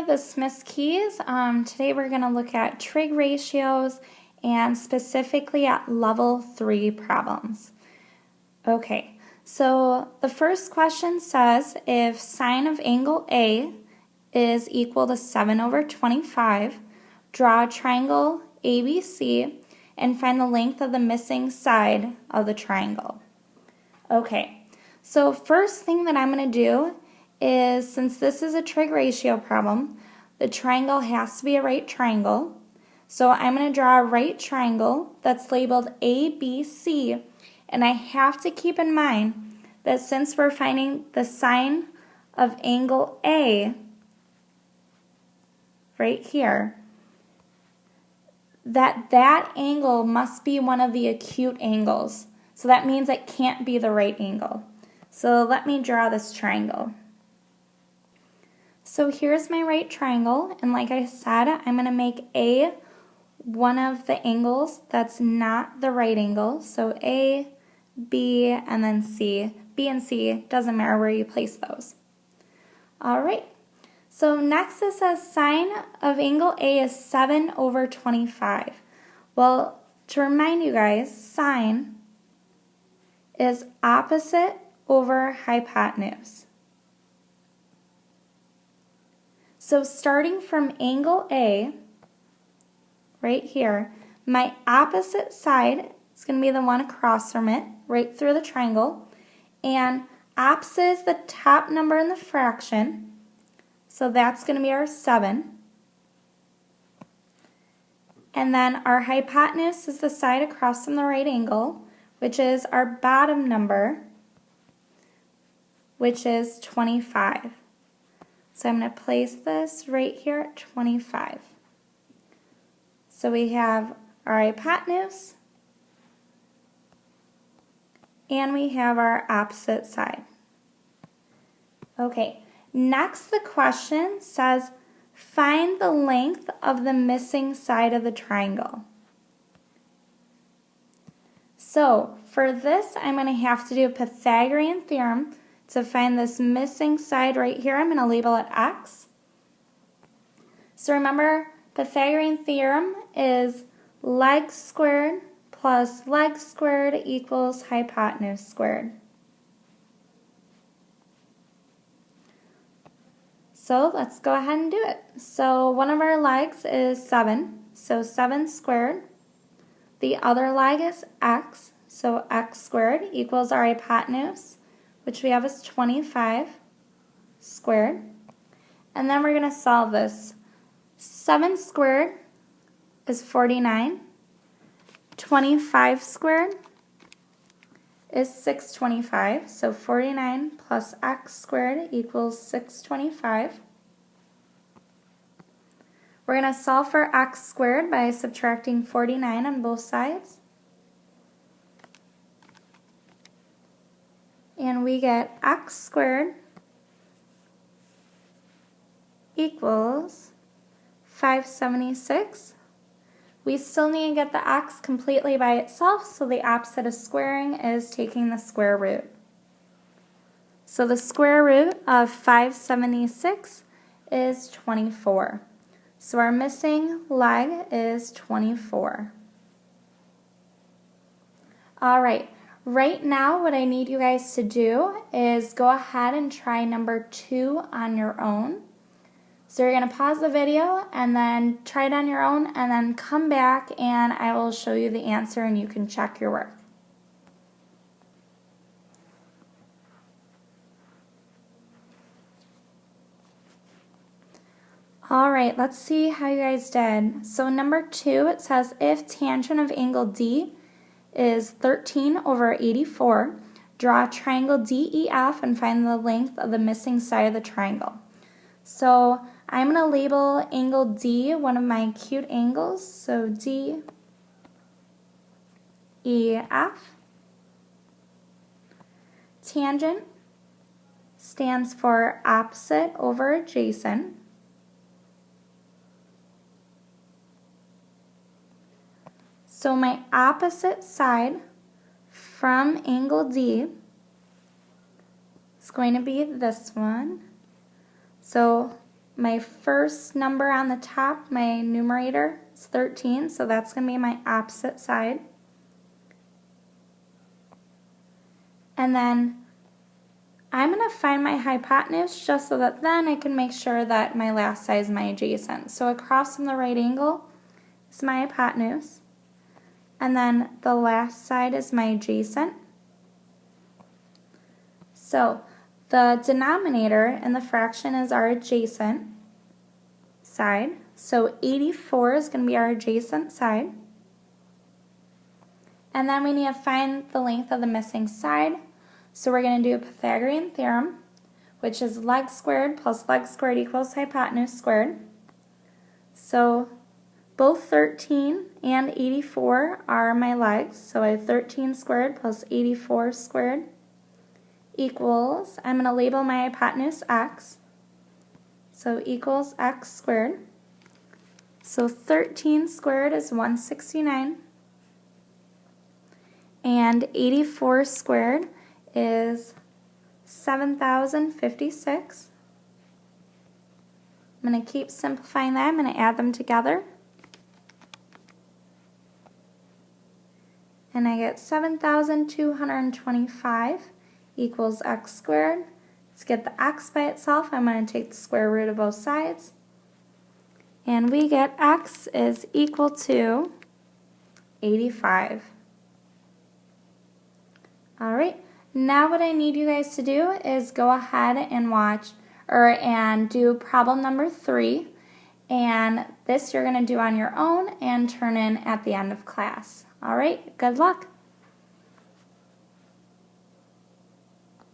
the Smith's keys. Today we're going to look at trig ratios and specifically at level 3 problems. Okay, so the first question says if sine of angle A is equal to 7 over 25, draw a triangle ABC and find the length of the missing side of the triangle. Okay, so first thing that I'm going to do is, since this is a trig ratio problem, the triangle has to be a right triangle. So I'm going to draw a right triangle that's labeled ABC, and I have to keep in mind that since we're finding the sine of angle A right here, that angle must be one of the acute angles. So that means it can't be the right angle. So let me draw this triangle. So here's my right triangle, and like I said, I'm going to make A one of the angles that's not the right angle. So A, B, and then C. B and C, doesn't matter where you place those. Alright, so next it says sine of angle A is 7 over 25. Well, to remind you guys, sine is opposite over hypotenuse. So starting from angle A, right here, my opposite side is going to be the one across from it, right through the triangle, and opposite is the top number in the fraction, so that's going to be our 7. And then our hypotenuse is the side across from the right angle, which is our bottom number, which is 25. So I'm going to place this right here at 25. So we have our hypotenuse and we have our opposite side. Okay, next the question says find the length of the missing side of the triangle. So for this I'm going to have to do a Pythagorean theorem to find this missing side right here. I'm going to label it x. So remember, Pythagorean theorem is leg squared plus leg squared equals hypotenuse squared. So let's go ahead and do it. So one of our legs is 7, so 7 squared. The other leg is x, so x squared equals our hypotenuse, which we have as 25 squared. And then we're going to solve this. 7 squared is 49. 25 squared is 625. So 49 plus x squared equals 625. We're going to solve for x squared by subtracting 49 on both sides. And we get x squared equals 576. We still need to get the x completely by itself, so the opposite of squaring is taking the square root. So the square root of 576 is 24. So our missing leg is 24. All right. Right now, what I need you guys to do is go ahead and try number 2 on your own. So you're going to pause the video and then try it on your own and then come back and I will show you the answer and you can check your work. Alright, let's see how you guys did. So number 2, it says if tangent of angle D is 13 over 84, draw a triangle DEF and find the length of the missing side of the triangle. So I'm going to label angle D one of my acute angles, so DEF. Tangent stands for opposite over adjacent. So my opposite side from angle D is going to be this one. So my first number on the top, my numerator, is 13, so that's going to be my opposite side. And then I'm going to find my hypotenuse just so that then I can make sure that my last side is my adjacent. So across from the right angle is my hypotenuse. And then the last side is my adjacent. So the denominator in the fraction is our adjacent side. So 84 is going to be our adjacent side. And then we need to find the length of the missing side. So we're going to do a Pythagorean theorem, which is leg squared plus leg squared equals hypotenuse squared. So both 13 and 84 are my legs. So I have 13 squared plus 84 squared equals, I'm going to label my hypotenuse x. So equals x squared. So 13 squared is 169. And 84 squared is 7,056. I'm going to keep simplifying that. I'm going to add them together. And I get 7,225 equals x squared. To get the x by itself, I'm going to take the square root of both sides. And we get x is equal to 85. Alright, now what I need you guys to do is go ahead and and do problem number 3. And this you're going to do on your own and turn in at the end of class. Alright, good luck.